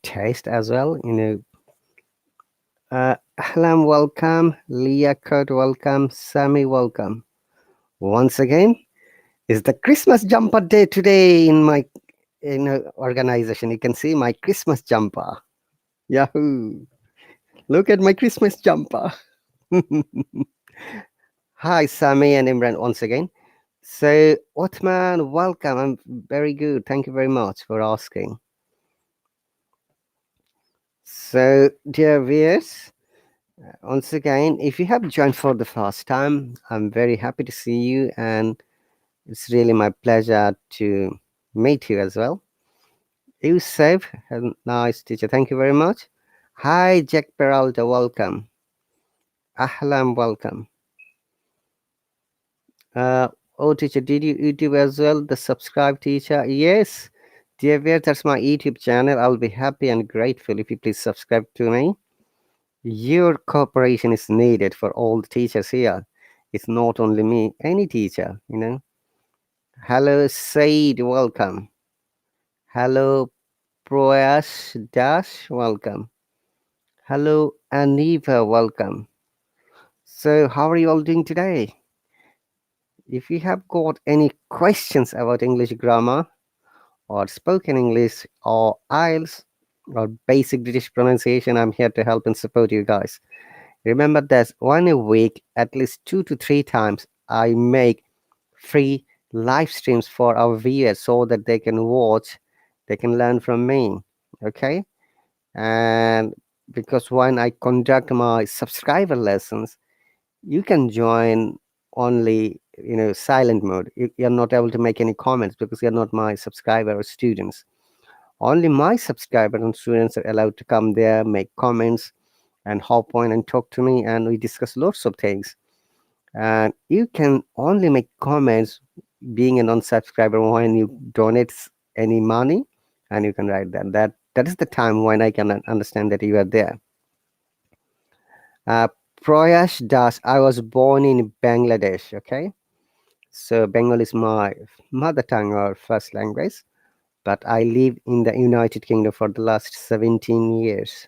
taste as well. Ahlam, welcome. Leah Kurt, welcome. Sammy, welcome. Once again, it's the Christmas jumper day today in my organization. You can see my Christmas jumper. Yahoo! Look at my Christmas jumper. Hi, Sammy and Imran, once again. So, Othman, welcome. I'm very good. Thank you very much for asking. So, dear viewers, once again, if you have joined for the first time, I'm very happy to see you, and it's really my pleasure to meet you as well. Yusuf, a nice teacher. Thank you very much. Hi, Jack Peralta. Welcome. Ahlam, welcome. Uh, oh, teacher, did you YouTube as well? The subscribe teacher? Yes. Dear viewers, that's my YouTube channel. I'll be happy and grateful if you please subscribe to me. Your cooperation is needed for all the teachers here. It's not only me, any teacher. Hello, Said, welcome. Hello, Proyash Dash, welcome. Hello, Aniva, welcome. So, how are you all doing today? If you have got any questions about English grammar or spoken English or IELTS or basic British pronunciation, I'm here to help and support you guys. Remember that one a week, at least 2 to 3 times, I make free live streams for our viewers so that they can watch, they can learn from me. Okay. And because when I conduct my subscriber lessons, you can join only, silent mode. You're not able to make any comments because you're not my subscriber or students. Only my subscribers and students are allowed to come there, make comments, and hop on and talk to me, and we discuss lots of things. And you can only make comments being a non-subscriber when you donate any money, and you can write that is the time when I can understand that you are there. uh, Prayash Das, I was born in Bangladesh. Okay, so Bengal is my mother tongue or first language, but I live in the United Kingdom for the last 17 years.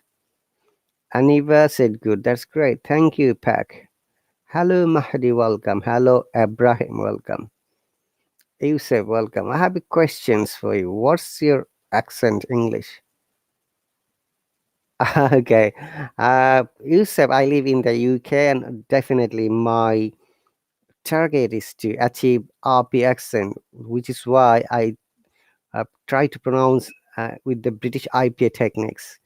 Aniva said good, that's great, thank you, Pak. Hello, Mahdi, welcome. Hello, Abraham, welcome. Yusuf, welcome. I have questions for you. What's your accent English? Okay. Yusuf, I live in the UK, and definitely my target is to achieve RP accent, which is why I try to pronounce with the British IPA techniques.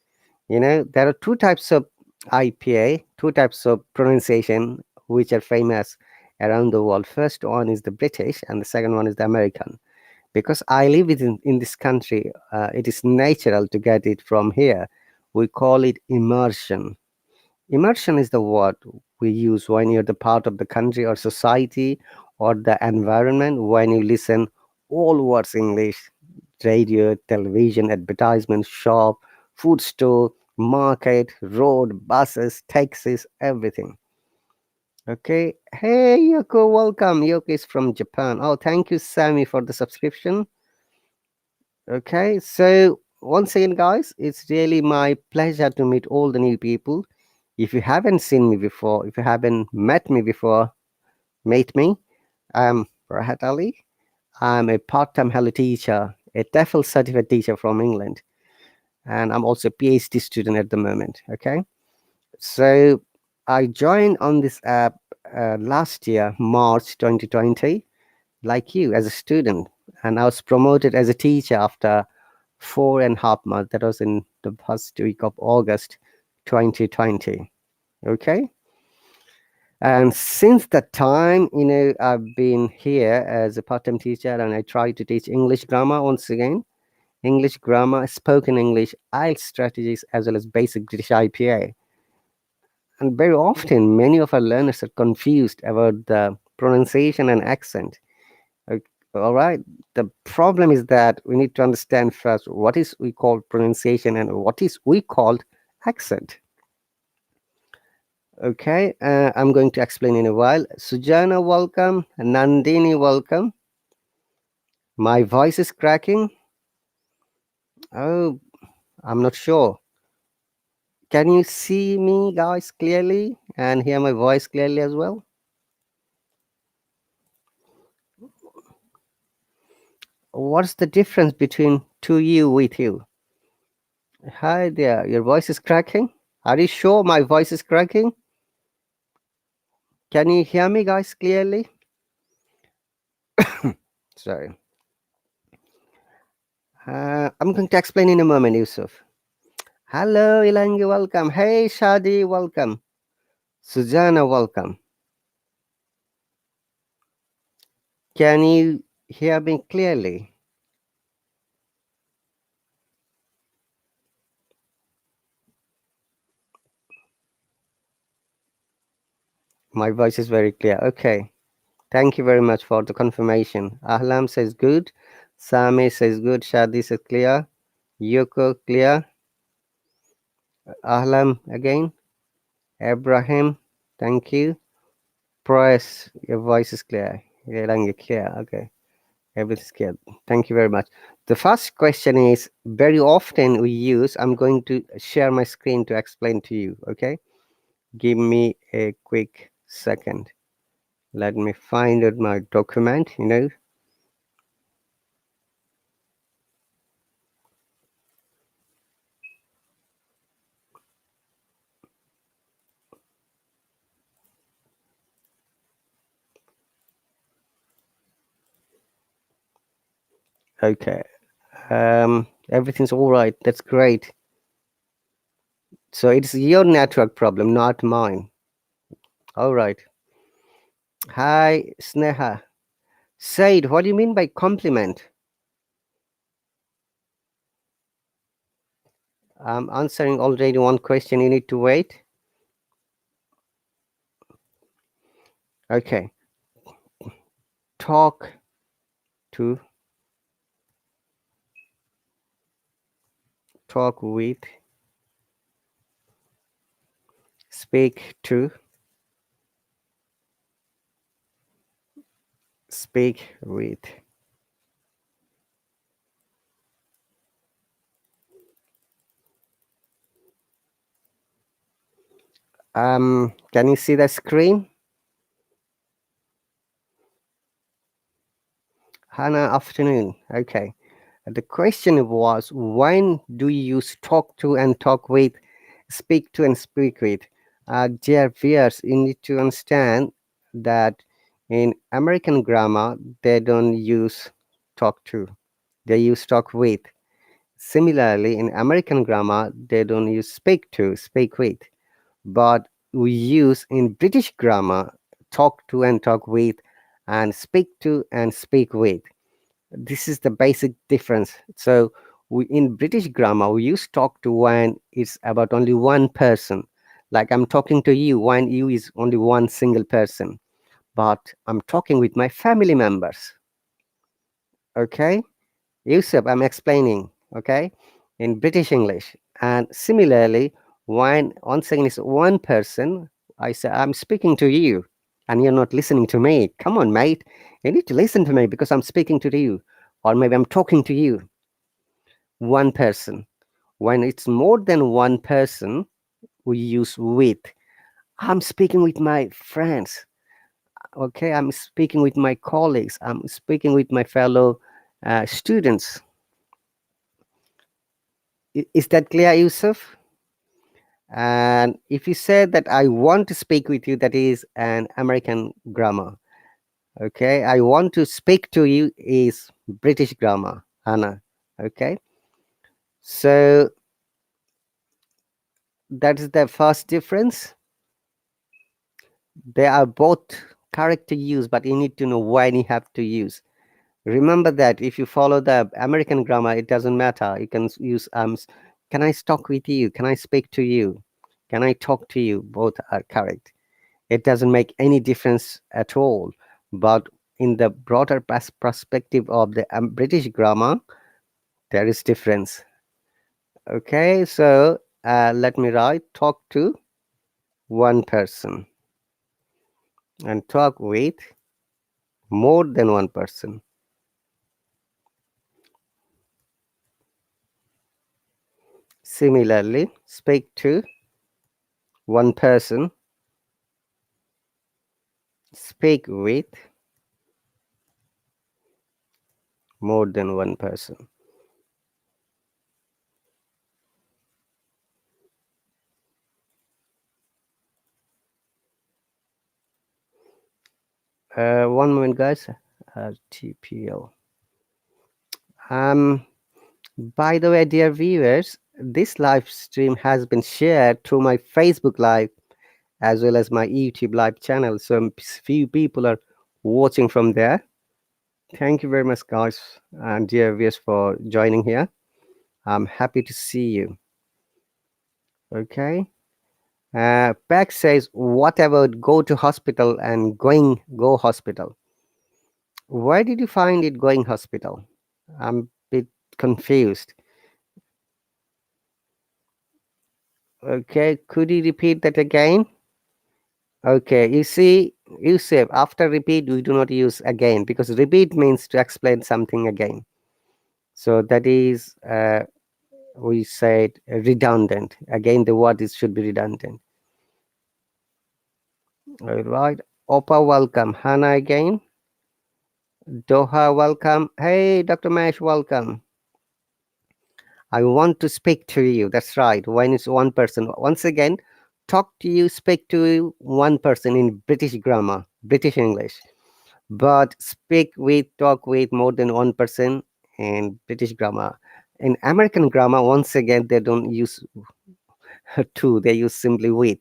There are two types of IPA, two types of pronunciation which are famous around the world. First one is the British, and the second one is the American. Because I live in this country, it is natural to get it from here. We call it immersion. Immersion is the word we use when you're the part of the country or society or the environment, when you listen all words English, radio, television, advertisement, shop, food store, market, road, buses, taxis, everything. Okay. Hey, Yoko, welcome. Yoko is from Japan. Oh, thank you, Sammy, for the subscription. Okay. So, once again, guys, it's really my pleasure to meet all the new people. If you haven't seen me before, if you haven't met me before, meet me. I'm Rahat Ali. I'm a part-time Hello teacher, a TEFL certified teacher from England, and I'm also a PhD student at the moment. Okay, so I joined on this app last year, March 2020, like you, as a student, and I was promoted as a teacher after 4.5 months. That was in the first week of August 2020. Okay. And since that time, I've been here as a part-time teacher, and I try to teach English grammar once again. English grammar, spoken English, IELTS strategies, as well as basic British IPA. And very often, many of our learners are confused about the pronunciation and accent. Ok, all right. The problem is that we need to understand first what is we call pronunciation and what is we called accent. Okay, I'm going to explain in a while. Sujana, welcome. Nandini, welcome. My voice is cracking. Oh, I'm not sure. Can you see me, guys, clearly and hear my voice clearly as well? What's the difference between to you, with you? Hi there, your voice is cracking. Are you sure my voice is cracking? Can you hear me, guys, clearly? Sorry. I'm going to explain in a moment, Yusuf. Hello, Ilangi, welcome. Hey, Shadi, welcome. Sujana, welcome. Can you hear me clearly? My voice is very clear. Okay. Thank you very much for the confirmation. Ahlam says good. Sami says good. Shadi says clear. Yoko clear. Ahlam again. Abraham, thank you. Press, your voice is clear. You're clear. Okay. Everything's clear. Thank you very much. The first question is very often we use, I'm going to share my screen to explain to you. Okay. Give me a quick second. Let me find out my document. Okay. Everything's all right. That's great. So it's your network problem, not mine. All right. Hi, Sneha. Said, what do you mean by compliment? I'm answering already one question. You need to wait. Okay. Talk to, talk with, speak to, speak with. Can you see the screen? Hannah, afternoon. Okay. The question was, when do you use talk to and talk with, speak to and speak with? Dear viewers, you need to understand that in American grammar, they don't use talk to, they use talk with. Similarly, in American grammar, they don't use speak to, speak with. But we use in British grammar talk to and talk with, and speak to and speak with. This is the basic difference. So in British grammar, we use talk to when it's about only one person. Like I'm talking to you when you is only one single person, but I'm talking with my family members. Okay, Yusuf, I'm explaining. Okay, in British English. And similarly, when on second is one person, I say I'm speaking to you, and you're not listening to me. Come on, mate, you need to listen to me because I'm speaking to you, or maybe I'm talking to you. One person. When it's more than one person, we use with. I'm speaking with my friends. Okay, I'm speaking with my colleagues. I'm speaking with my fellow students. Is that clear, Yusuf? And if you say that I want to speak with you, that is an American grammar. Okay, I want to speak to you is British grammar, Anna. Okay, so that is the first difference. They are both correct to use, but you need to know when you have to use. Remember that if you follow the American grammar, it doesn't matter. You can use can I talk with you? Can I speak to you? Can I talk to you? Both are correct. It doesn't make any difference at all. But in the broader perspective of the British grammar, there is difference. Okay, so let me write talk to one person and talk with more than one person. Similarly, speak to one person, speak with more than one person. One moment, guys. TPL. Um, by the way, dear viewers, this live stream has been shared through my Facebook Live as well as my YouTube Live channel. So few people are watching from there. Thank you very much, guys and dear viewers, for joining here. I'm happy to see you. Okay. Beck says, what about go to hospital and go hospital? Why did you find it going hospital? I'm a bit confused. Okay, could you repeat that again? Okay, you see, Yusuf, after repeat, we do not use again because repeat means to explain something again. So that is, we said redundant. Again, the word is should be redundant. All right. Opa, welcome. Hannah again. Doha, welcome. Hey, Dr. Mash, welcome. I want to speak to you. That's right. When it's one person, once again, talk to you, speak to you, one person in British grammar, British English. But speak with, talk with more than one person in British grammar. In American grammar, once again, they don't use to, they use simply with.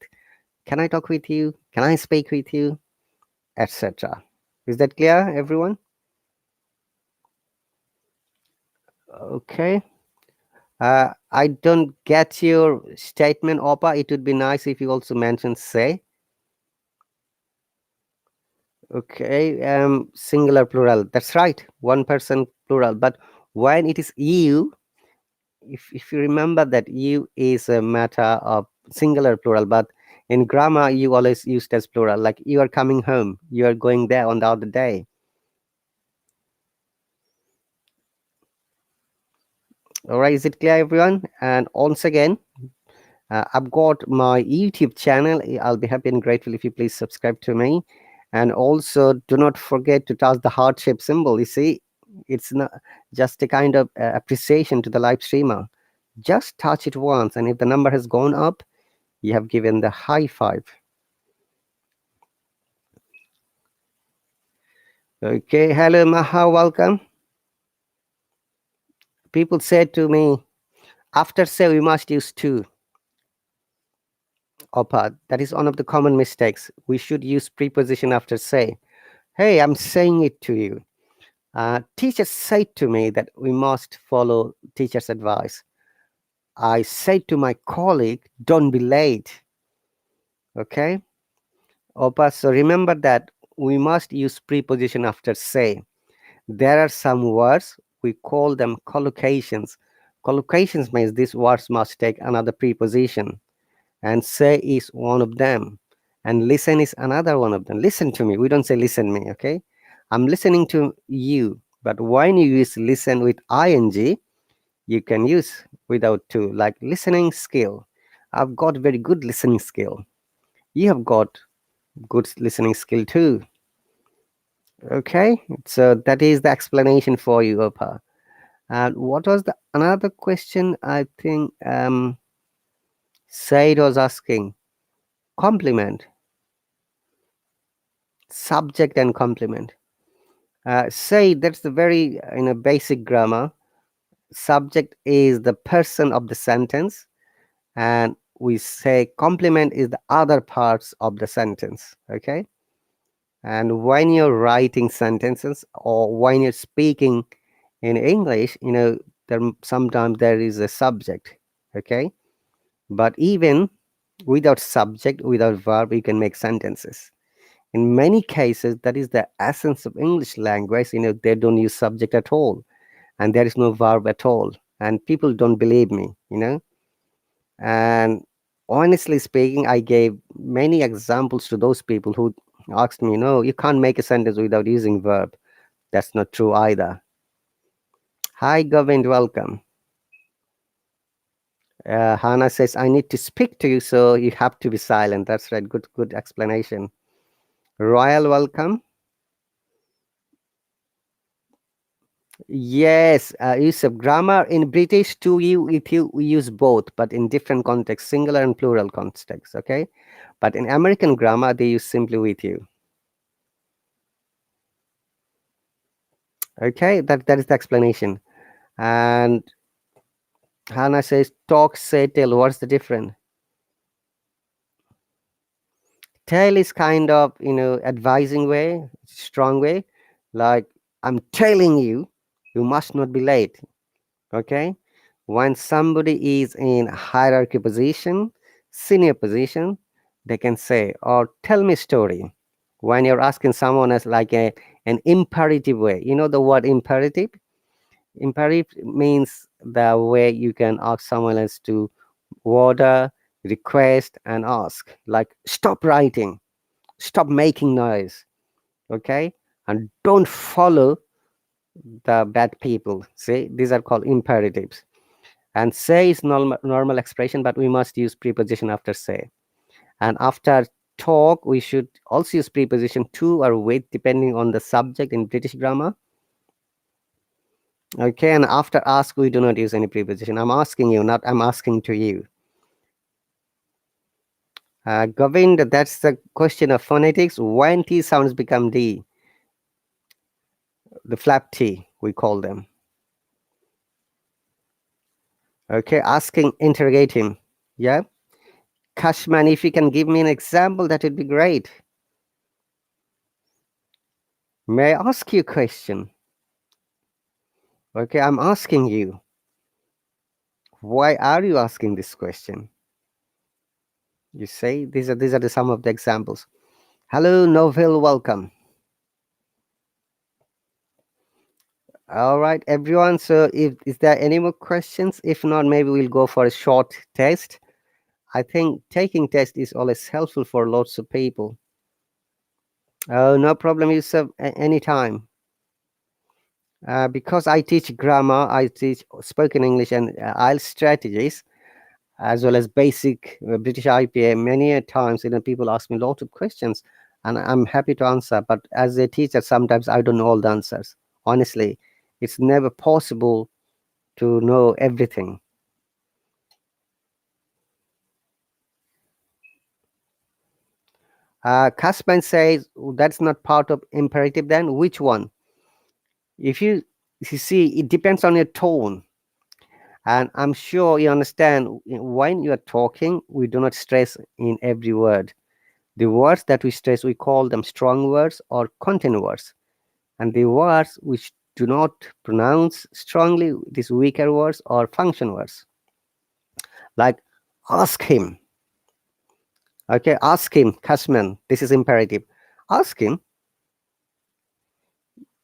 Can I talk with you? Can I speak with you? Etc. Is that clear, everyone? Okay. I don't get your statement, Opa. It would be nice if you also mention say. Okay. Singular plural. That's right. One person plural. But when it is you, if you remember that you is a matter of singular plural, but in grammar you always used as plural. Like you are coming home, you are going there on the other day. All right. Is it clear, everyone? And once again, I've got my YouTube channel. I'll be happy and grateful if you please subscribe to me. And also, do not forget to touch the heart shape symbol. You see, it's not just a kind of appreciation to the live streamer. Just touch it once, and if the number has gone up, you have given the high five. Okay, hello, Maha, welcome. People said to me, after say we must use to. Opa, that is one of the common mistakes. We should use preposition after say. Hey, I'm saying it to you. Teachers said to me that we must follow teacher's advice. I said to my colleague, don't be late. Okay? Opa, so remember that we must use preposition after say. There are some words, we call them collocations. Collocations means these words must take another preposition. And say is one of them. And listen is another one of them. Listen to me. We don't say listen me, okay? I'm listening to you. But when you use listen with ing, you can use without to, like listening skill. I've got very good listening skill. You have got good listening skill too. Okay, so that is the explanation for you, Opa. And what was the another question? I think Said was asking. Complement, subject and complement. Say that's the very basic grammar. Subject is the person of the sentence, and we say complement is the other parts of the sentence. Okay, and when you're writing sentences or when you're speaking in English, there sometimes there is a subject. Okay, but even without subject, without verb, you can make sentences. In many cases, that is the essence of English language. They don't use subject at all, and there is no verb at all, and people don't believe me. And honestly speaking, I gave many examples to those people who asked me, no, you can't make a sentence without using verb. That's not true either. Hi, Govind, welcome. Hannah says, I need to speak to you, so you have to be silent. That's right. Good explanation. Royal, welcome. Yes, Yusuf, grammar in British to you, if you we use both, but in different contexts, singular and plural contexts, okay? But in American grammar, they use simply with you. Okay, that is the explanation. And Hannah says, talk, say, tell. What's the difference? Tell is kind of, advising way, strong way. Like, I'm telling you, you must not be late. Okay. When somebody is in hierarchy position, senior position, they can say, or tell me story. When you're asking someone as like an imperative way, you know the word imperative? Imperative means the way you can ask someone else to order, request, and ask. Like, stop writing, stop making noise, okay? And don't follow the bad people. See, these are called imperatives. And say is normal expression, but we must use preposition after say. And after talk, we should also use preposition to or with, depending on the subject in British grammar. Okay, and after ask, we do not use any preposition. I'm asking you, not I'm asking to you. Govind, that's the question of phonetics. When T sounds become D, the flap T, we call them. Okay, asking, interrogating. Yeah. Kashman, if you can give me an example, that would be great. May I ask you a question? Okay, I'm asking you. Why are you asking this question? You say these are the some of the examples. Hello, Novel, welcome. All right, everyone. So, if is there any more questions? If not, maybe we'll go for a short test. I think taking test is always helpful for lots of people. Oh, no problem, Yusuf. Anytime. Because I teach grammar, I teach spoken English and IELTS strategies, as well as basic British IPA. Many a times, people ask me a lot of questions, and I'm happy to answer. But as a teacher, sometimes I don't know all the answers. Honestly, it's never possible to know everything. Kasman says that's not part of imperative. Then which one? If you see, it depends on your tone, and I'm sure you understand when you are talking, we do not stress in every word. The words that we stress, we call them strong words or content words. And the words which do not pronounce strongly, these weaker words or function words. Like, ask him. Okay, ask him, Kashman. This is imperative. Ask him.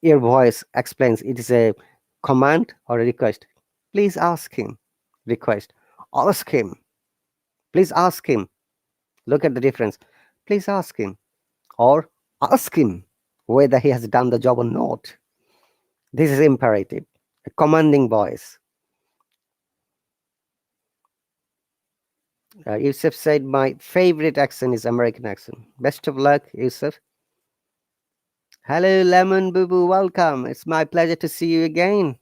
Your voice explains it is a command or a request. Please ask him. Request. Ask him. Please ask him. Look at the difference. Please ask him. Or ask him whether he has done the job or not. This is imperative, a commanding voice. Yusuf said, my favorite accent is American accent. Best of luck, Yusuf. Hello, Lemon Boo Boo, welcome. It's my pleasure to see you again.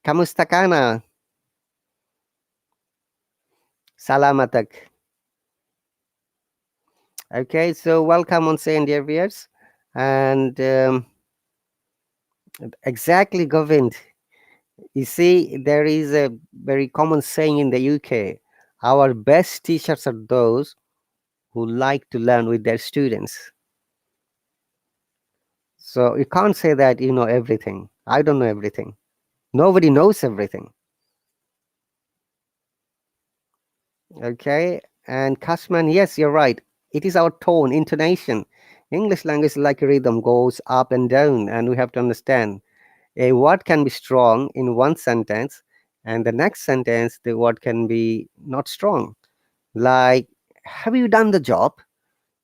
Kamusta ka na? Salamatak. Okay, so welcome on Say dear viewers. And exactly, Govind. You see, there is a very common saying in the UK, our best teachers are those who like to learn with their students. So you can't say that you know everything. I don't know everything. Nobody knows everything. Okay. And Kashman, yes, you're right. It is our tone, intonation. English language is like a rhythm, goes up and down, and we have to understand a word can be strong in one sentence, and the next sentence, the word can be not strong. Like, have you done the job?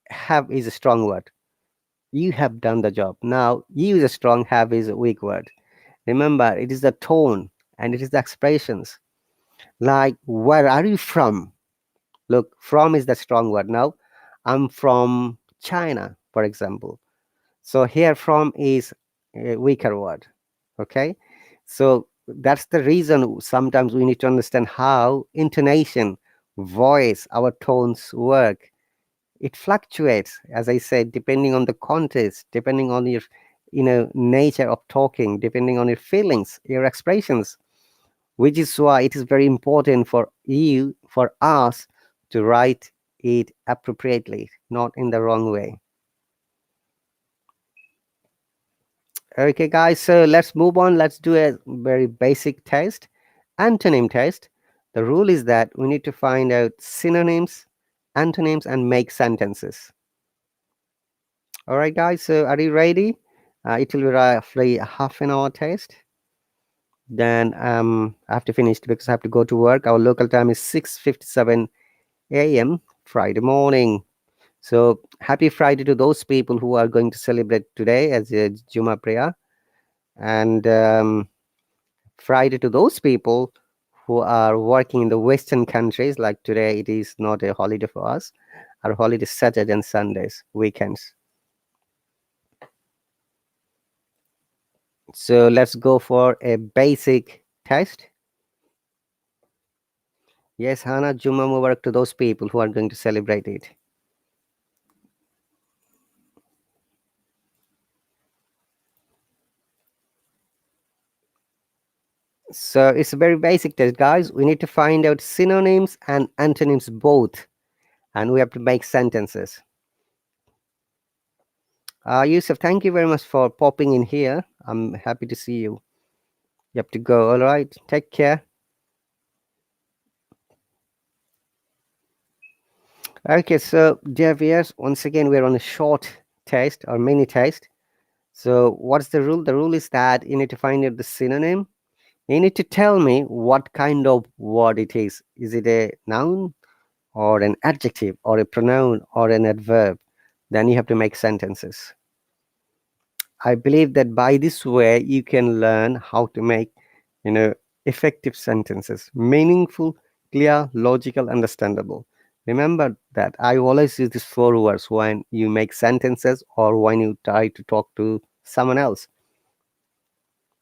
Have is a strong word. You have done the job. Now, you is a strong, have is a weak word. Remember, it is the tone and it is the expressions. Like, where are you from? Look, from is the strong word. Now, I'm from China, for example. So here from is a weaker word. Okay. So that's the reason sometimes we need to understand how intonation, voice, our tones work. It fluctuates, as I said, depending on the context, depending on your nature of talking, depending on your feelings, your expressions, which is why it is very important for us to write it appropriately, not in the wrong way. Okay, guys, so let's move on. Let's do a very basic test, antonym test. The rule is that we need to find out synonyms, antonyms, and make sentences. All right, guys, so are you ready? It will be roughly a half an hour test. Then I have to finish because I have to go to work. Our local time is 6:57 a.m. Friday morning. So happy Friday to those people who are going to celebrate today as a Juma prayer, and Friday to those people who are working in the Western countries. Like today, it is not a holiday for us. Our holiday is Saturday and Sundays, weekends. So let's go for a basic test. Yes, Hana, Juma Mubarak to those people who are going to celebrate it. So it's a very basic test, guys. We need to find out synonyms and antonyms both, and we have to make sentences. Yusuf, thank you very much for popping in here. I'm happy to see you. You have to go. All right. Take care. Okay, so dear viewers, once again, we're on a short test or mini test. So what's the rule? The rule is that you need to find out the synonym. You need to tell me what kind of word it is. Is it a noun or an adjective or a pronoun or an adverb? Then you have to make sentences. I believe that by this way, you can learn how to make, effective sentences, meaningful, clear, logical, understandable. Remember that I always use these four words when you make sentences or when you try to talk to someone else.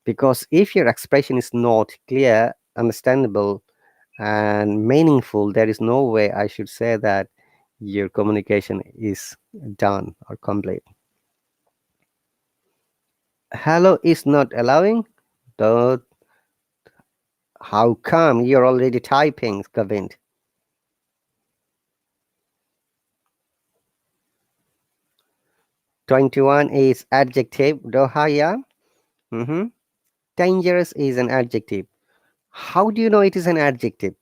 Because if your expression is not clear, understandable, and meaningful, there is no way I should say that your communication is done or complete. Hello is not allowing. Don't. How come you're already typing, Govind? 21 is adjective. Doha, yeah. Dangerous is an adjective. How do you know it is an adjective?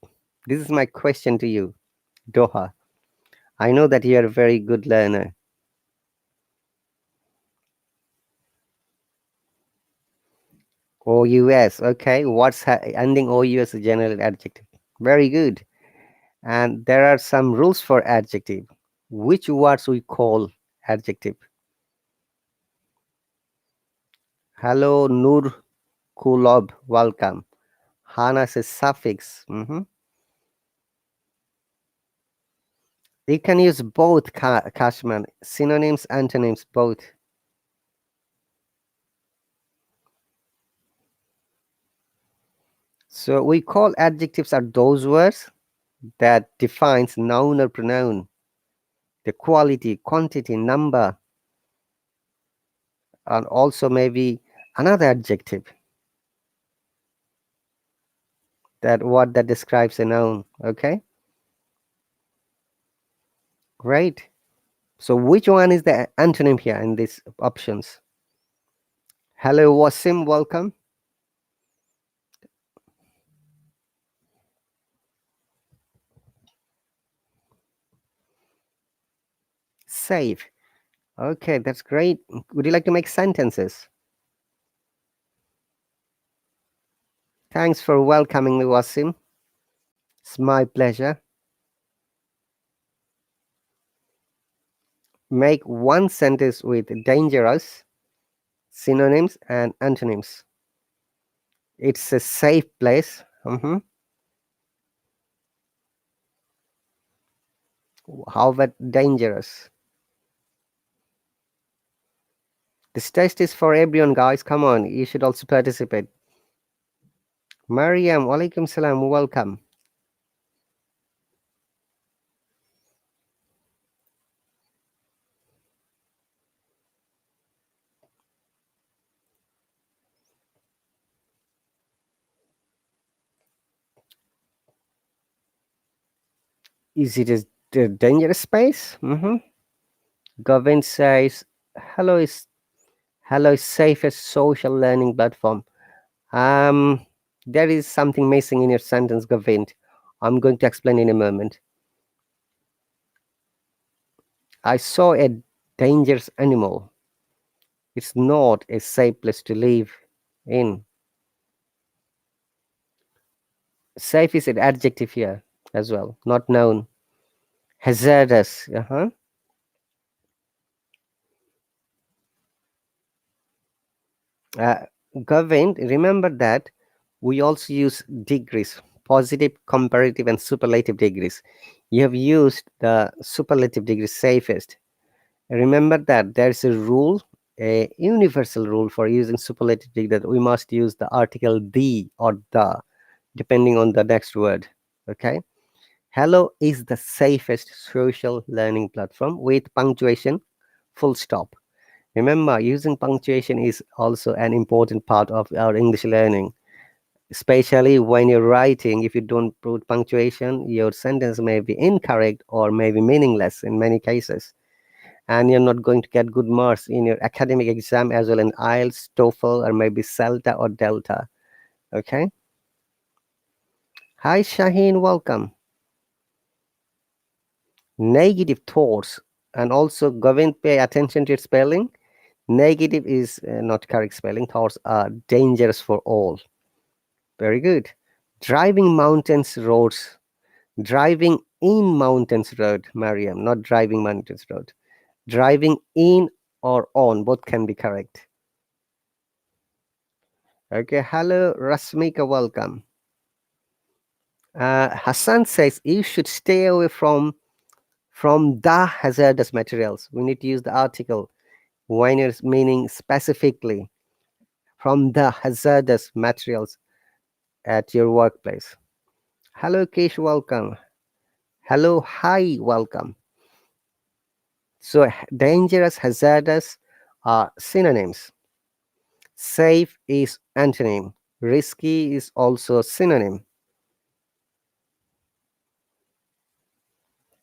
This is my question to you, Doha. I know that you're a very good learner. OUS, okay. What's ending OUS is general adjective? Very good. And there are some rules for adjective. Which words we call adjective? Hello, Nur Kulob, welcome. Hana is a suffix. You can use both, Kashman. Synonyms, antonyms, both. So we call adjectives are those words that defines noun or pronoun, the quality, quantity, number, and also maybe another adjective that describes a noun. Okay, great. So which one is the antonym here in these options? Hello, Wasim, welcome. Save. Okay, that's great. Would you like to make sentences? Thanks for welcoming me, Wasim. It's my pleasure. Make one sentence with dangerous, synonyms, and antonyms. It's a safe place. How about dangerous? This test is for everyone, guys. Come on, you should also participate. Mariam, walaikum salam, welcome. Is it a dangerous space? Govin says, hello is hello is safest social learning platform. Um, there is something missing in your sentence, Govin. I'm going to explain in a moment. I saw a dangerous animal. It's not a safe place to live in. Safe is an adjective here as well, not noun. Hazardous. Uh, Governed, remember that we also use degrees, positive, comparative, and superlative degrees. You have used the superlative degree safest. Remember that there's a rule, a universal rule for using superlative degree, that we must use the article the or the, depending on the next word. Okay. Hello is the safest social learning platform with punctuation, full stop. Remember, using punctuation is also an important part of our English learning, especially when you're writing. If you don't put punctuation, your sentence may be incorrect or may be meaningless in many cases. And you're not going to get good marks in your academic exam as well in IELTS, TOEFL, or maybe CELTA or Delta. Okay. Hi, Shaheen, welcome. Negative thoughts, and also Govind, pay attention to your spelling. Negative is not correct spelling. Thoughts are dangerous for all. Very good. Driving mountains roads. Driving in mountains road, Mariam, not driving mountains road. Driving in or on, both can be correct. Okay, hello, Rasmika, welcome. Hassan says you should stay away from the hazardous materials. We need to use the article when it's meaning specifically from the hazardous materials at your workplace. Hello, Kish, welcome. Hello, hi, welcome. So, dangerous, hazardous are synonyms. Safe is antonym. Risky is also synonym.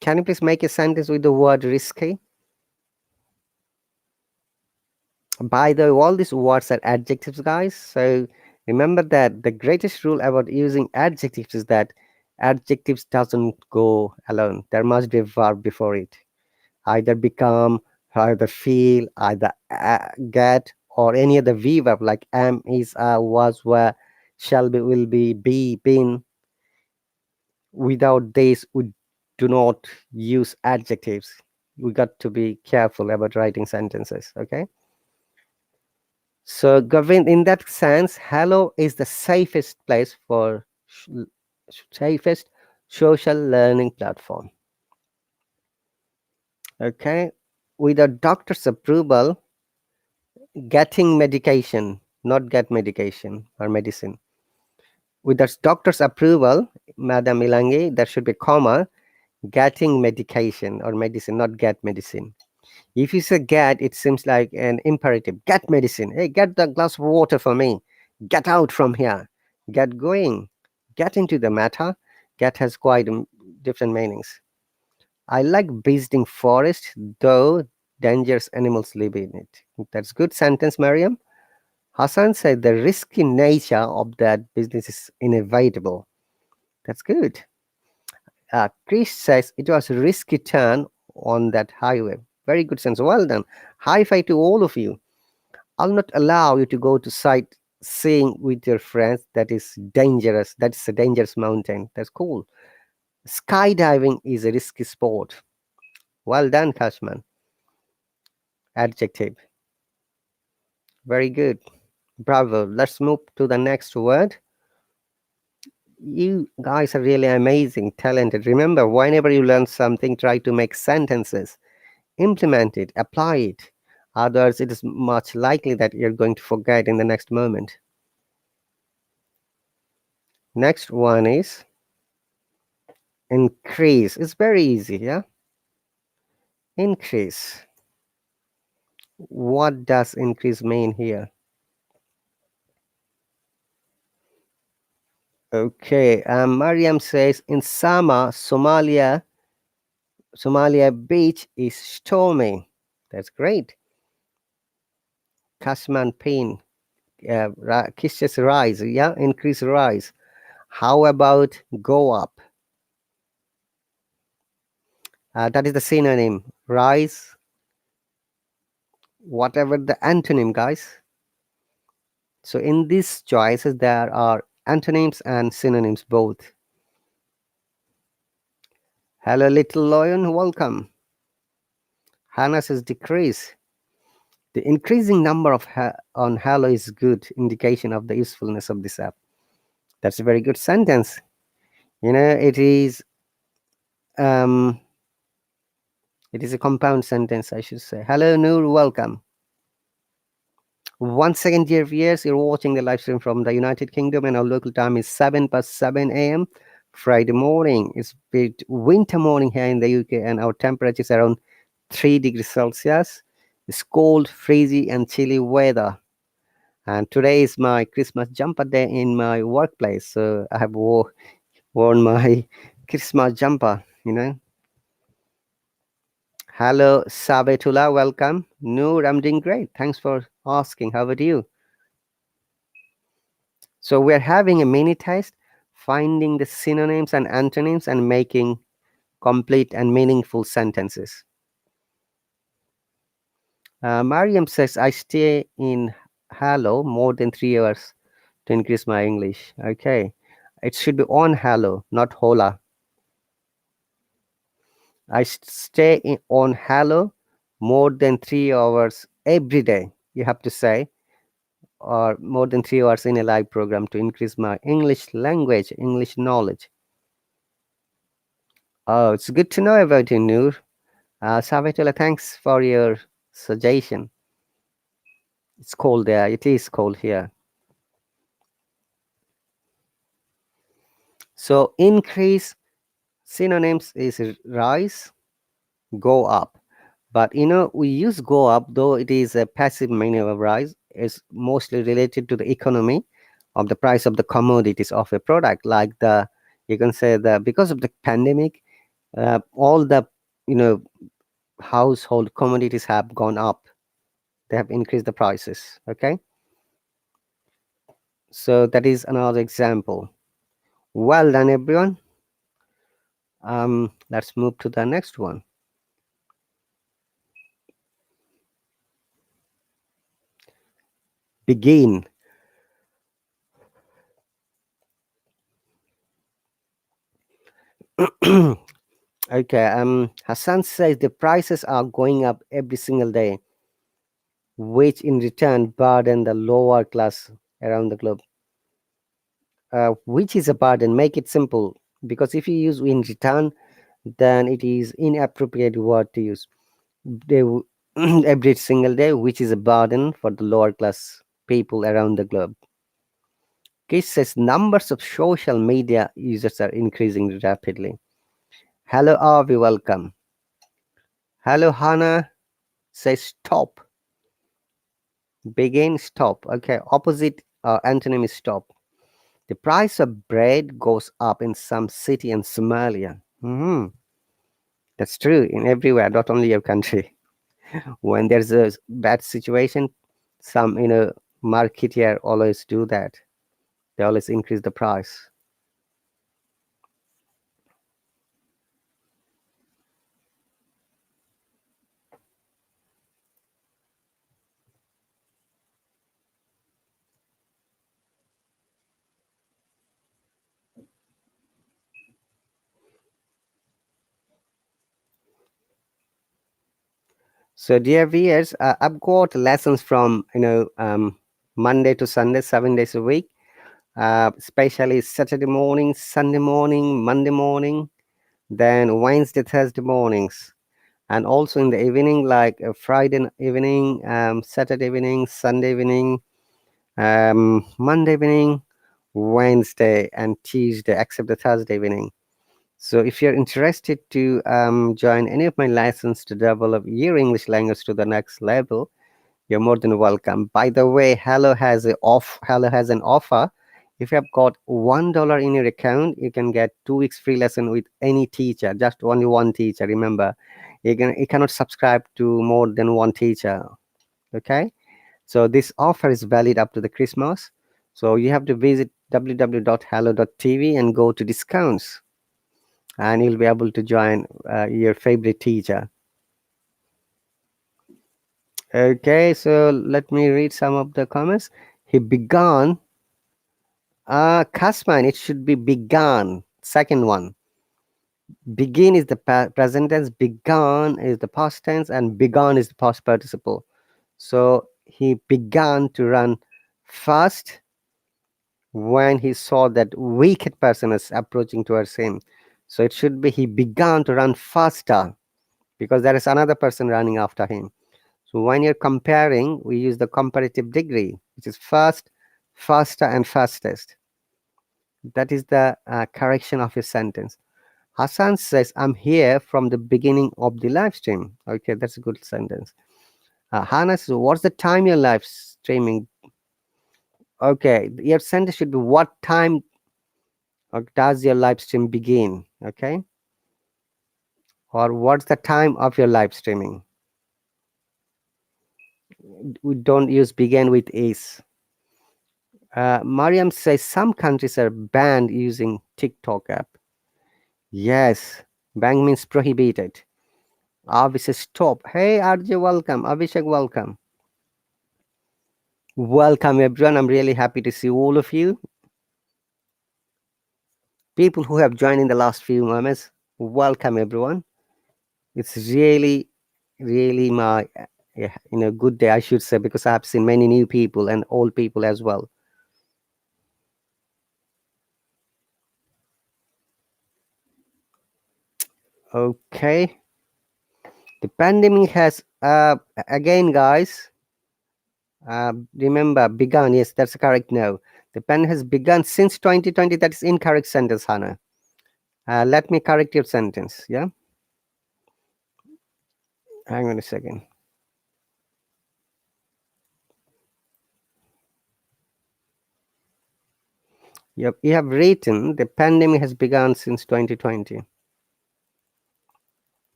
Can you please make a sentence with the word risky? By the way, all these words are adjectives, guys. So remember that the greatest rule about using adjectives is that adjectives doesn't go alone. There must be a verb before it. Either become, either feel, either get, or any other V verb like am, is, was, were, shall be, been. Without this, we do not use adjectives. We got to be careful about writing sentences. Okay. So, Govind, in that sense, Hello is the safest place for safest social learning platform. Okay. With a doctor's approval, getting medication, not get medication or medicine. With the doctor's approval, Madam Ilangi, there should be comma, getting medication or medicine, not get medicine. If you say get, it seems like an imperative. Get medicine. Hey, get the glass of water for me. Get out from here. Get going. Get into the matter. Get has quite different meanings. I like visiting forest, though dangerous animals live in it. That's good sentence, Mariam. Hassan said the risky nature of that business is inevitable. That's good. Chris says it was a risky turn on that highway. Very good sense. Well done. High five to all of you. I'll not allow you to go to sightseeing with your friends. That is dangerous. That's a dangerous mountain. That's cool. Skydiving is a risky sport. Well done, Kashman. Adjective. Very good. Bravo. Let's move to the next word. You guys are really amazing, talented. Remember, whenever you learn something, try to make sentences, implement it, apply it. Otherwise, it is much likely that you're going to forget in the next moment. Next one is increase. It's very easy, yeah? Increase. What does increase mean here? Okay, Mariam says in summer, Somalia beach is stormy. That's great. Kasman pain, kisses rise, yeah, increase rise. How about go up? That is the synonym. Rise, whatever the antonym, guys. So in these choices, there are antonyms and synonyms both. Hello, little lion, welcome. Hannah says decrease. The increasing number of on Hello is good indication of the usefulness of this app. That's a very good sentence. Um, it is a compound sentence, I should say. Hello, Noor, welcome. Once again, dear viewers, you're watching the live stream from the United Kingdom, and our local time is 7 past 7 a.m. Friday morning. It's a bit winter morning here in the UK, and our temperature is around 3 degrees Celsius. It's cold, freezy, and chilly weather. And today is my Christmas jumper day in my workplace, so I have worn my Christmas jumper. Hello, Sabetullah, welcome. Noor, I'm doing great. Thanks for asking. How about you? So we're having a mini test, finding the synonyms and antonyms and making complete and meaningful sentences. Mariam says, I stay in Hello more than 3 hours to increase my English. Okay. It should be on Hello, not Hola. I stay on Hello more than 3 hours every day, you have to say, or more than 3 hours in a live program to increase my English language, English knowledge. Oh, it's good to know about you, Noor. Savetullah, thanks for your suggestion. It's cold there. It is cold here. So increase synonyms is rise, go up. But we use go up, though it is a passive meaning of rise. It's mostly related to the economy of the price of the commodities of a product, like you can say that because of the pandemic, all the you know household commodities have gone up. They have increased the prices. Okay, so that is another example. Well done, everyone. Let's move to the next one. Begin. Okay. Hassan says the prices are going up every single day, which in return burden the lower class around the globe. Which is a burden? Make it simple, because if you use in return, then it is inappropriate word to use. They every single day, which is a burden for the lower class people around the globe. Kish says numbers of social media users are increasing rapidly. Hello, Avi, welcome. Hello, Hannah says stop. Begin, stop. Okay, opposite antonym is stop. The price of bread goes up in some city in Somalia. That's true in everywhere, not only your country. When there's a bad situation, some marketeer always do that. They always increase the price. So, dear viewers, I've got lessons from Monday to Sunday, 7 days a week. especially Saturday morning, Sunday morning, Monday morning, then Wednesday, Thursday mornings, and also in the evening, like Friday evening, Saturday evening, Sunday evening, Monday evening, Wednesday, and Tuesday, except the Thursday evening. So, if you're interested to join any of my lessons to develop your English language to the next level, you're more than welcome. By the way, Hello has an offer. If you have got $1 in your account, you can get 2 weeks free lesson with any teacher. Just only one teacher. Remember, you cannot subscribe to more than one teacher. Okay, so this offer is valid up to the Christmas. So you have to visit www.hello.tv and go to discounts, and you'll be able to join your favorite teacher. Okay, so let me read some of the comments. He began. Kasman, it should be began. Second one. Begin is the present tense, began is the past tense, and began is the past participle. So he began to run fast when he saw that wicked person is approaching towards him. So it should be he began to run faster because there is another person running after him. So when you're comparing, we use the comparative degree, which is fast, faster, and fastest. That is the correction of your sentence. Hassan says, I'm here from the beginning of the live stream. Okay, that's a good sentence. Hannah says, what's the time you're live streaming? Okay, your sentence should be, what time does your live stream begin? Okay, or what's the time of your live streaming? We don't use begin with is. Mariam says some countries are banned using TikTok app. Yes, banned means prohibited. Avi says stop. Hey RJ, welcome. Abhishek, welcome. Welcome everyone. I'm really happy to see all of you. People who have joined in the last few moments, welcome everyone. It's really my good day, I should say, because I've seen many new people and old people as well. Okay. The pandemic has again, guys. Remember, begun. Yes, that's correct. No, the pandemic has begun since 2020. That is incorrect sentence, Hannah. Let me correct your sentence. Yeah. Hang on a second. You have written the pandemic has begun since 2020.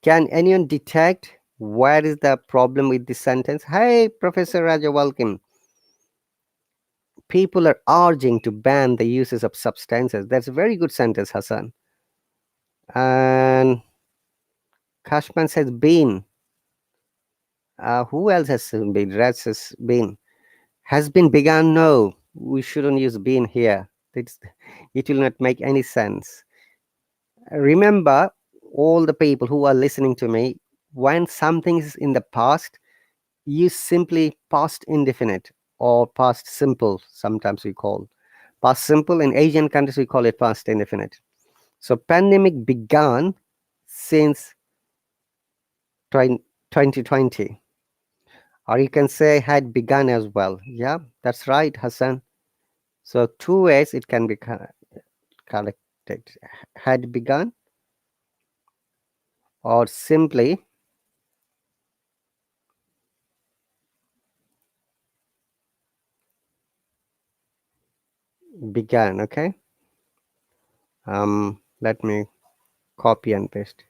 Can anyone detect where is the problem with this sentence? Hey, Professor Raja, welcome. People are urging to ban the uses of substances. That's a very good sentence, Hassan. And Kashman says been. Who else has been? Raz has been. Has been begun? No, we shouldn't use been here. It will not make any sense. Remember, all the people who are listening to me, when something is in the past, use simply past indefinite or past simple, sometimes we call. Past simple in Asian countries, we call it past indefinite. So pandemic began since 2020. Or you can say had begun as well. Yeah, that's right, Hassan. So two ways it can be corrected. Had begun or simply began. Okay. Let me copy and paste.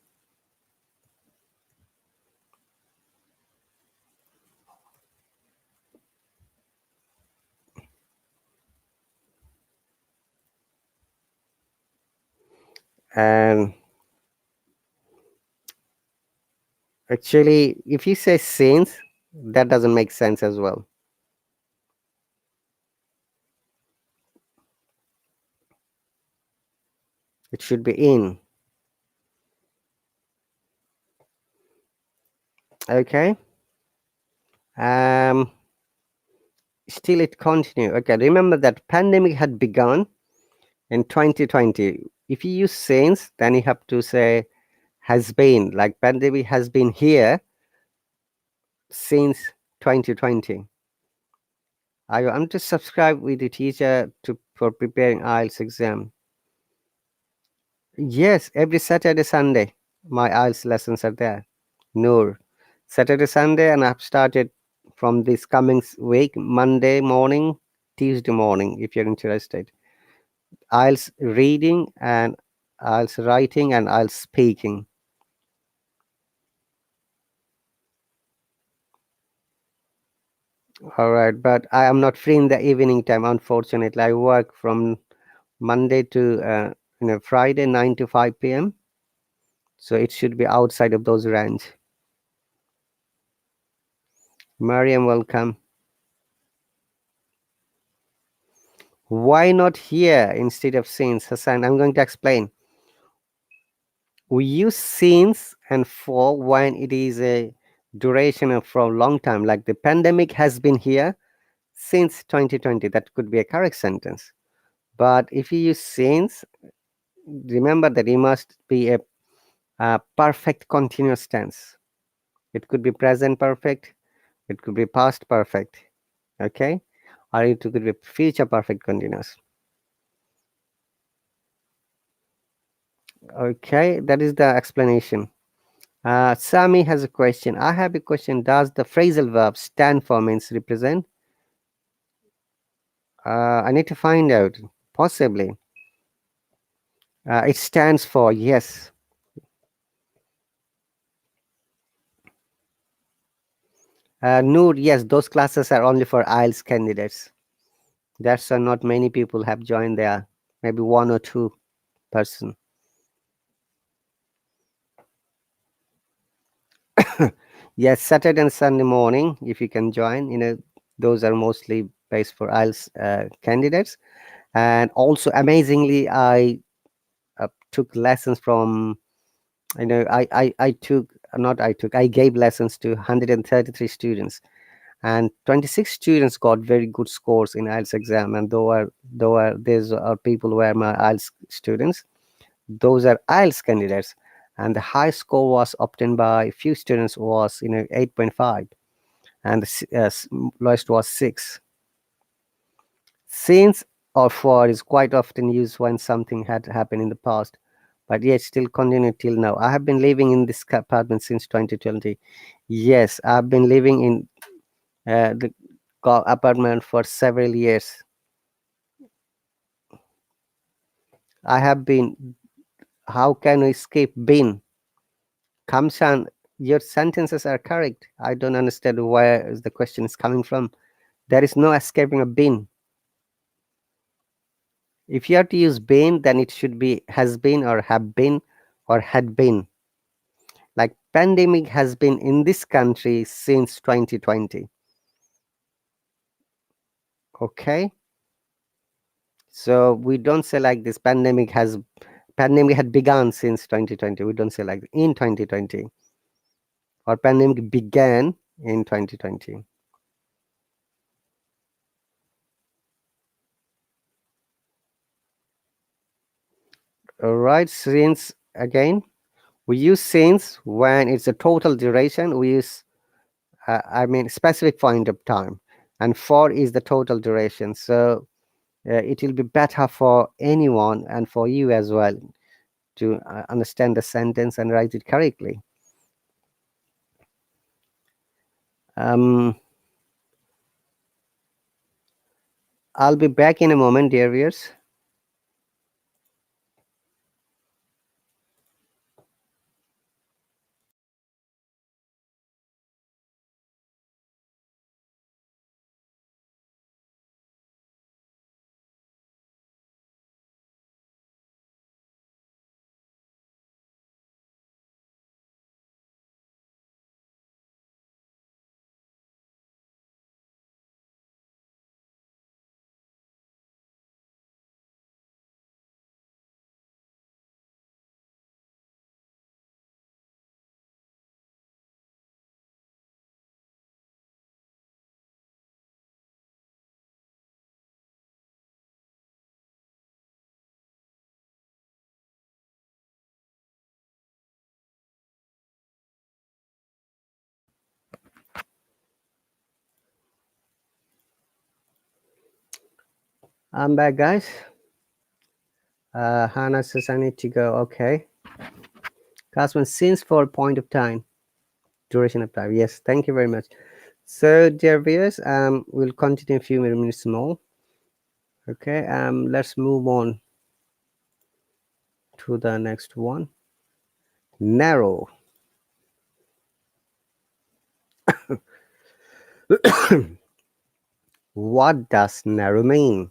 And actually, if you say since, that doesn't make sense as well. It should be in. Okay. Um, Still it continued. Okay, remember that pandemic had begun in 2020. If you use since, then you have to say has been, like pandemic has been here since 2020. I want to subscribe with the teacher to for preparing IELTS exam. Yes, every Saturday, Sunday, my IELTS lessons are there. Noor, Saturday, Sunday, and I've started from this coming week, Monday morning, Tuesday morning, if you're interested. IELTS reading and IELTS writing and IELTS speaking. All right, but I am not free in the evening time, unfortunately. I work from Monday to Friday, 9 to 5 p.m. So it should be outside of those range. Mariam, welcome. Why not here instead of since? Hassan, I'm going to explain. We use since and for when it is a duration of for a long time, like the pandemic has been here since 2020. That could be a correct sentence. But if you use since, remember that it must be a perfect continuous tense. It could be present perfect, it could be past perfect, okay? Or it could be future perfect continuous. Okay, that is the explanation. Sami has a question. I have a question. Does the phrasal verb stand for means represent? I need to find out. Possibly. It stands for yes. Noor, yes, those classes are only for IELTS candidates. That's why not many people have joined there. Maybe one or two person. Yes, Saturday and Sunday morning, if you can join, those are mostly based for IELTS candidates. And also, amazingly, I took lessons from, I took, not I took, I gave lessons to 133 students, and 26 students got very good scores in IELTS exam. And these are people who are my IELTS students. Those are IELTS candidates, and the high score was obtained by few students was 8.5, and the lowest was 6. Since or for is quite often used when something had happened in the past, but yet still continue till now. I have been living in this apartment since 2020. Yes, I've been living in the apartment for several years. I have been. How can we escape been? Kamsan, your sentences are correct. I don't understand where the question is coming from. There is no escaping a been. If you have to use been, then it should be has been or have been or had been. Like pandemic has been in this country since 2020. Okay, so we don't say like this. Pandemic had begun since 2020. We don't say like in 2020, or pandemic began in 2020. All right, since again we use since when it's a total duration. We use specific point of time, and for is the total duration. So it will be better for anyone and for you as well to understand the sentence and write it correctly. um, I'll be back in a moment, dear viewers. I'm back, guys. Hannah says I need to go. Okay. Cosman, since for point of time, duration of time. Yes, thank you very much. So, dear viewers, we'll continue a few minutes more. Okay. Let's move on to the next one. Narrow. What does narrow mean?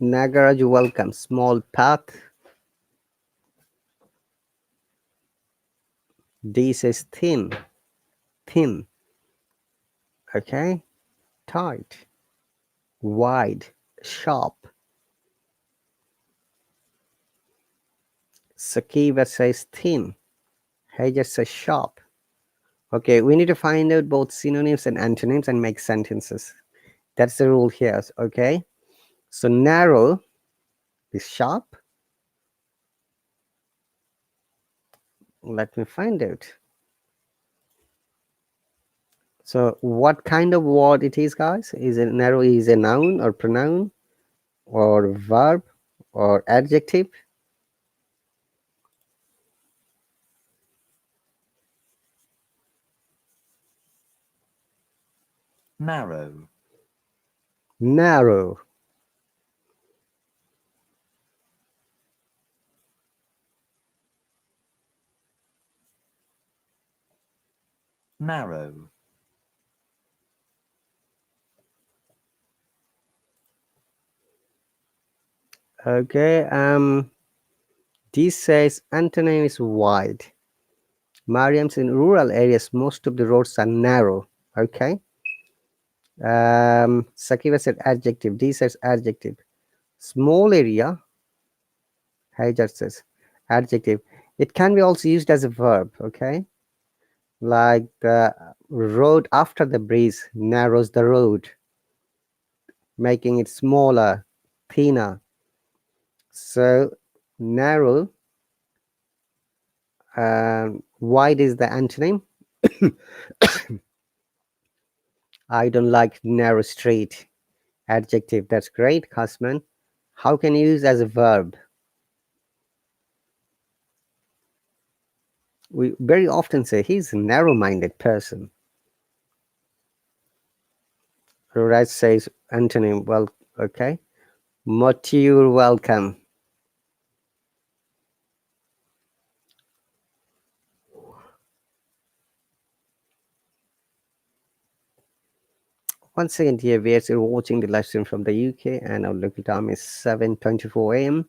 Nagaraj, welcome. Small path. D says thin. Thin. Okay. Tight. Wide. Sharp. Sakiva says thin. Hajar says sharp. Okay, we need to find out both synonyms and antonyms and make sentences. That's the rule here. Okay. So narrow is sharp. Let me find out. So what kind of word it is, guys? Is it narrow is a noun or pronoun or verb or adjective? Narrow. Narrow. Narrow. Okay. This says antonym is wide. Mariam's in rural areas, most of the roads are narrow. Okay. Sakiva said adjective. D says adjective. Small area. Hajar says adjective. It can be also used as a verb. Okay. Like the road after the breeze narrows the road, making it smaller, thinner. So narrow, wide is the antonym. I don't like narrow street. Adjective. That's great, Cosman. How can you use as a verb? We very often say he's a narrow-minded person. Raj says antonym. Well, okay. Moti, you're welcome. Once again, dear viewers, you're watching the live stream from the UK, and our local time is 7:24 a.m.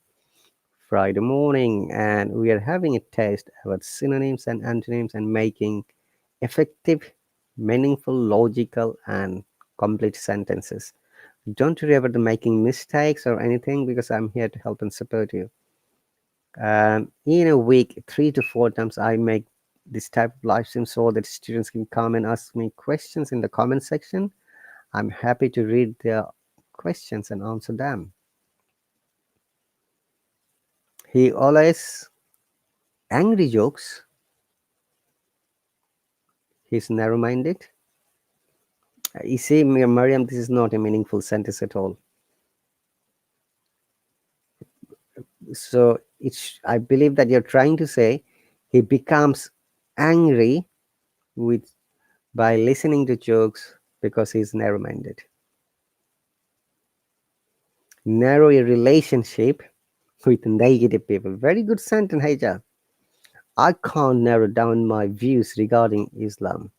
Friday morning, and we are having a test about synonyms and antonyms and making effective, meaningful, logical, and complete sentences. Don't worry about the making mistakes or anything because I'm here to help and support you. In a week, 3 to 4 times, I make this type of live stream so that students can come and ask me questions in the comment section. I'm happy to read their questions and answer them. He always angry jokes. He's narrow-minded. You see, Mariam, this is not a meaningful sentence at all. So it's, I believe that you're trying to say he becomes angry with by listening to jokes because he's narrow-minded. Narrow a relationship with negative people. Very good sentence, Haja. I can't narrow down my views regarding Islam.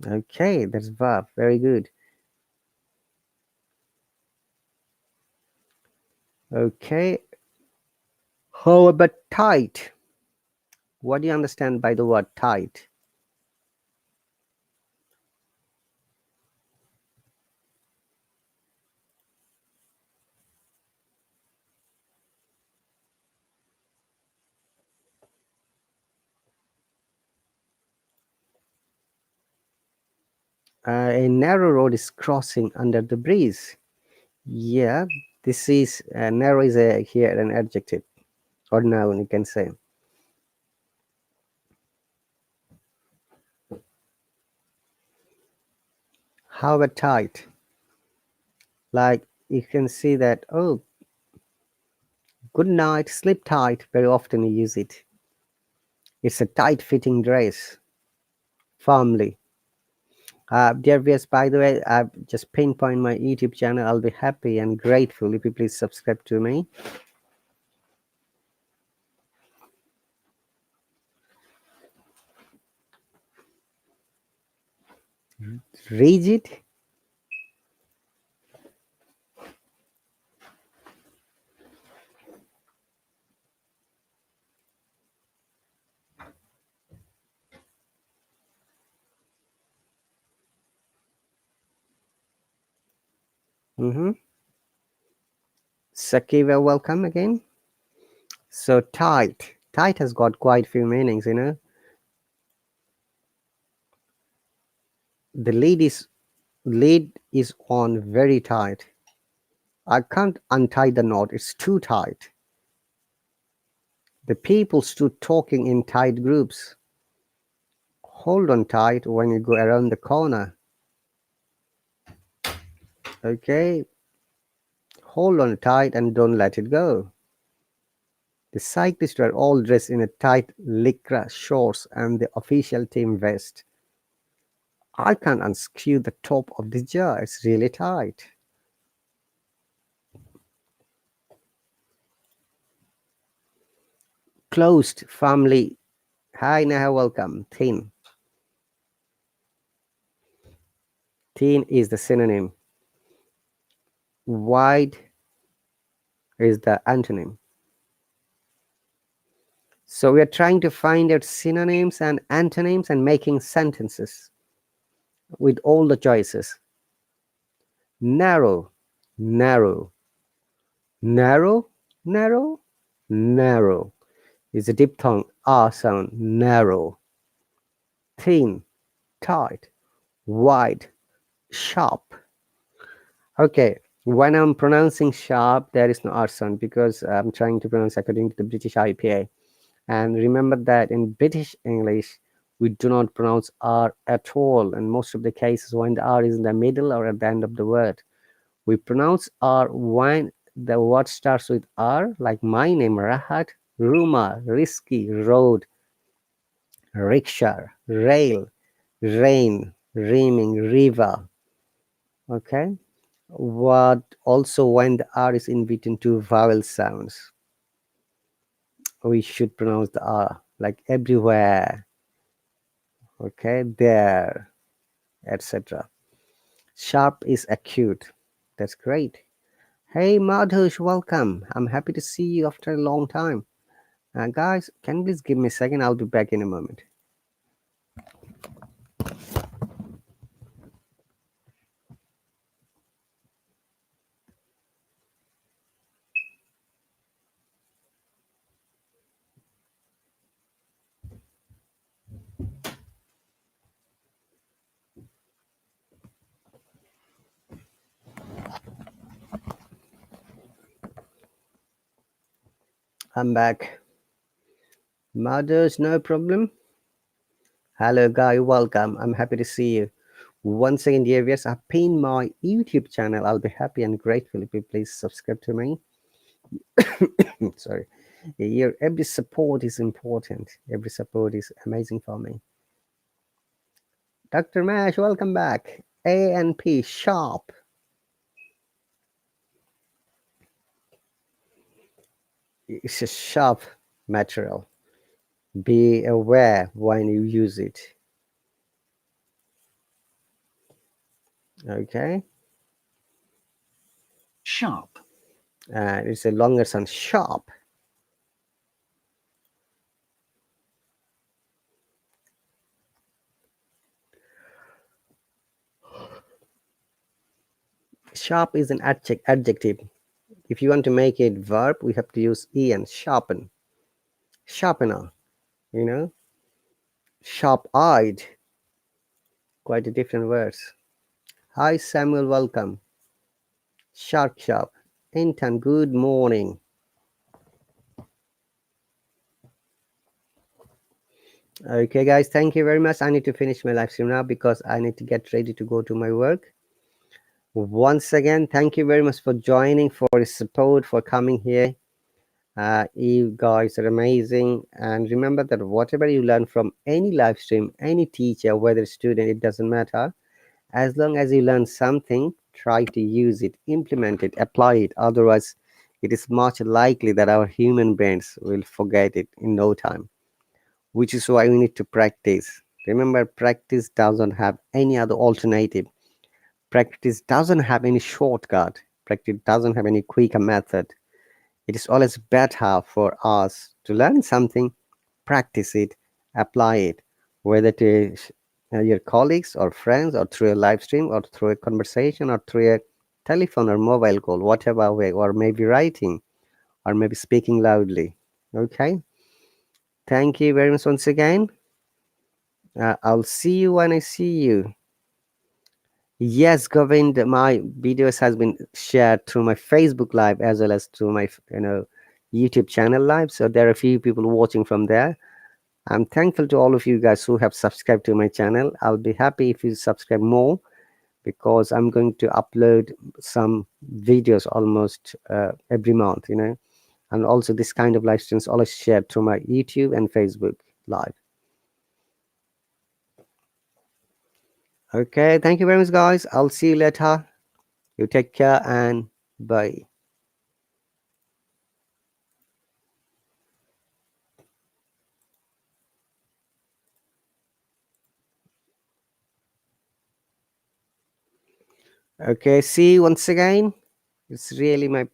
Okay, that's verb. Very good. Okay. How about tight? What do you understand by the word tight? A narrow road is crossing under the breeze. Yeah, This is narrow is a here an adjective or noun you can say. How about tight? Like you can see that, oh, good night, sleep tight. Very often you use it. It's a tight fitting dress. Firmly. Dear viewers, by the way, I've just pinpoint my YouTube channel. I'll be happy and grateful if you please subscribe to me. Rigid. Mm-hmm. Sakiva, welcome again. So tight. Tight has got quite few meanings, you know. The lead is on very tight. I can't untie the knot, it's too tight. The people stood talking in tight groups. Hold on tight when you go around the corner. Okay, hold on tight and don't let it go. The cyclists were all dressed in a tight lycra shorts and the official team vest. I can't unscrew the top of the jar, it's really tight. Closed family. Hi Neha, welcome. Thin. Thin is the synonym. Wide is the antonym. So we are trying to find out synonyms and antonyms and making sentences with all the choices. Narrow, narrow, narrow, narrow, narrow is a diphthong R sound. Narrow. Thin, tight, wide, sharp. Okay, when I'm pronouncing sharp, there is no R sound because I'm trying to pronounce according to the British IPA. And remember that in British English, we do not pronounce R at all. And most of the cases, when the R is in the middle or at the end of the word, we pronounce R when the word starts with R, like my name, Rahat, Ruma, Risky, Road, Rickshaw, Rail, Rain, Reaming, River. Okay. What also when the R is in between two vowel sounds, we should pronounce the R like everywhere, okay, there, etc. Sharp is acute. That's great. Hey Madhush, welcome. I'm happy to see you after a long time. Guys, can you please give me a second? I'll be back in a moment. I'm back. Madhush, no problem. Hello, guy, welcome. I'm happy to see you. Once again, dear viewers, I've pinned my YouTube channel. I'll be happy and grateful if you please subscribe to me. Sorry. Your every support is important. Every support is amazing for me. Dr. Mash, welcome back. A and P, sharp. It's a sharp material. Be aware when you use it. Okay. Sharp. It's a longer sound, sharp. Sharp is an adjective. If you want to make it verb, we have to use en, sharpen. Sharpener, you know. Sharp-eyed, quite a different words. Hi Samuel, welcome. Sharp, sharp. in 10. Good morning. Okay, guys, thank you very much. I need to finish my live stream now because I need to get ready to go to my work. Once again, thank you very much for joining, for your support, for coming here. You guys are amazing. And remember that whatever you learn from any live stream, any teacher, whether student, it doesn't matter. As long as you learn something, try to use it, implement it, apply it. Otherwise, it is much likely that our human brains will forget it in no time, which is why we need to practice. Remember, practice doesn't have any other alternative. Practice doesn't have any shortcut. Practice doesn't have any quicker method. It is always better for us to learn something, practice it, apply it, whether to your colleagues or friends or through a live stream or through a conversation or through a telephone or mobile call, whatever way, or maybe writing or maybe speaking loudly. Okay. Thank you very much once again. I'll see you when I see you. Yes, Govind, my videos has been shared through my Facebook Live as well as through my YouTube channel live. So there are a few people watching from there. I'm thankful to all of you guys who have subscribed to my channel. I'll be happy if you subscribe more because I'm going to upload some videos almost every month, and also this kind of live streams always shared through my YouTube and Facebook Live. Okay, thank you very much, guys. I'll see you later. You take care and bye. Okay, see you once again. It's really my pleasure.